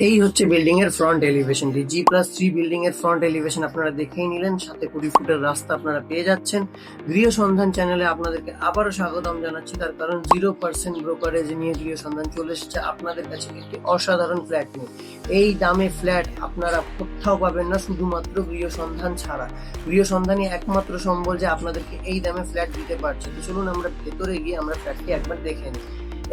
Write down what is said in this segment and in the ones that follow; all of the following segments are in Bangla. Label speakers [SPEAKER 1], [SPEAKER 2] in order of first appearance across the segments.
[SPEAKER 1] এই হচ্ছে বিল্ডিং এর ফ্রন্ট এলিভেশনটি। G+3 বিল্ডিং এর ফ্রন্ট এলিভেশন আপনারা দেখেই নিলেন। সাথে 20 ফুটের রাস্তা আপনারা পেয়ে যাচ্ছেন। গৃহ সন্ধান চ্যানেলে আপনাদেরকে আবারও স্বাগতম জানাচ্ছি, তার কারণ 0% ব্রোকারেজ নিয়ে গৃহ সন্ধান চলে এসেছে আপনাদের কাছে একটি অসাধারণ ফ্ল্যাট নিয়ে। এই দামে ফ্ল্যাট আপনারা কোথাও পাবেন না, শুধুমাত্র গৃহ সন্ধান ছাড়া। গৃহ সন্ধানই একমাত্র সম্বল যে আপনাদেরকে এই দামে ফ্ল্যাট দিতে পারছে। তো চলুন আমরা ভেতরে গিয়ে আমরা ফ্ল্যাটটি একবার দেখে নিই।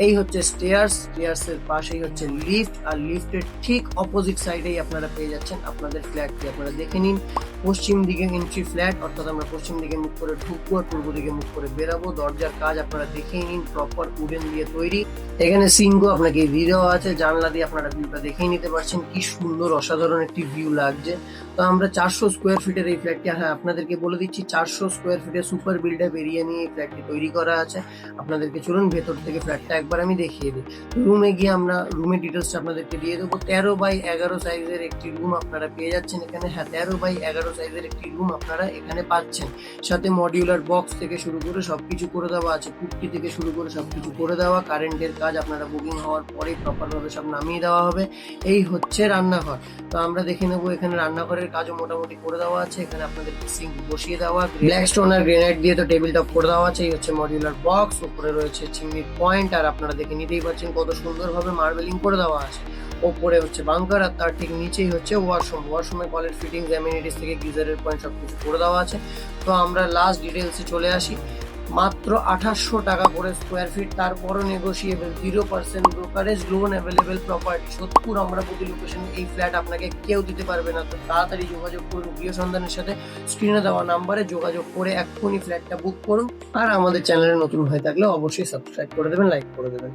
[SPEAKER 1] এই হচ্ছে স্টেয়ার্স এর পাশেই হচ্ছে লিফট, আর লিফটের ঠিক অপোজিট সাইডেই আপনারা পেয়ে যাচ্ছেন আপনাদের ফ্ল্যাটটি। আপনারা দেখে নিন, পশ্চিম দিকে এন্ট্রি ফ্ল্যাট, অর্থাৎ আমরা পশ্চিম দিকে মুখ করে ঢুকবো আর পূর্ব দিকে মুখ করে বেরাবো। দরজার কাজ আপনারা দেখেই নিন, প্রপার উডেন দিয়ে তৈরি। এখানে সিঙ্গো আপনাকে দিয়ে দেওয়া আছে, জানলা দিয়ে আপনারা ভিউটা দেখেই নিতে পারছেন। কি সুন্দর অসাধারণ একটি ভিউ লাগছে। তো আমরা 400 স্কোয়ার ফিটের এই ফ্ল্যাটটি, হ্যাঁ আপনাদেরকে বলে দিচ্ছি 400 স্কোয়ার ফিটের সুপার বিল্ডার এরিয়া নিয়ে এই ফ্ল্যাটটি তৈরি করা আছে। আপনাদেরকে চলুন ভেতর থেকে ফ্ল্যাটটা একবার আমি দেখিয়ে দিই। রুমে গিয়ে আমরা রুমের ডিটেলসটা আপনাদেরকে দিয়ে দেবো। 13x11 সাইজের একটি রুম আপনারা পেয়ে যাচ্ছেন এখানে। হ্যাঁ, 13x11 সাইজের একটি রুম আপনারা এখানে পাচ্ছেন। সাথে মডিউলার বক্স থেকে শুরু করে সবকিছু করে দেওয়া আছে, কুট্টি থেকে শুরু করে সবকিছু করে দেওয়া। কারেন্টের কাজ আপনারা বুকিং হওয়ার পরেই প্রপারভাবে সব নামিয়ে দেওয়া হবে। এই হচ্ছে রান্নাঘর। তো আমরা দেখে নেবো, এখানে রান্নাঘরের কাজও মোটামুটি করে দেওয়া আছে। এখানে আপনাদের সিঙ্ক বসিয়ে দেওয়া, ব্ল্যাক স্টোন আর গ্রেনাইট দিয়ে তো টেবিল টপ করে দেওয়া আছে। এই হচ্ছে মডিউলার বক্স, উপরে রয়েছে চিমনি পয়েন্ট, আর আপনারা দেখে নিতেই পারছেন কত সুন্দরভাবে মার্বেলিং করে দেওয়া আছে। ওপরে হচ্ছে বাংকার, আর তার ঠিক নিচেই হচ্ছে ওয়াশরুমে কলের ফিটিংস, অ্যামিনিটিস থেকে গিজারের পয়েন্ট সবকিছু করে দেওয়া আছে। তো আমরা লাস্ট ডিটেলসে চলে আসি। মাত্র 2800 টাকা করে স্কোয়ার ফিট, তারপরও negotiable, 0% brokerage, loan available property. Sodepur আমরাপতি লোকেশনে এই ফ্ল্যাট আপনাকে কেউ দিতে পারবে না। তো তাড়াতাড়ি যোগাযোগ করুন গৃহ সন্ধানের সাথে। স্ক্রিনে দেওয়া নাম্বারে যোগাযোগ করে এক্ষুনি ফ্ল্যাটটা বুক করুন। আর আমাদের চ্যানেলে নতুন হয়ে থাকলে অবশ্যই সাবস্ক্রাইব করে দেবেন, লাইক করে দেবেন।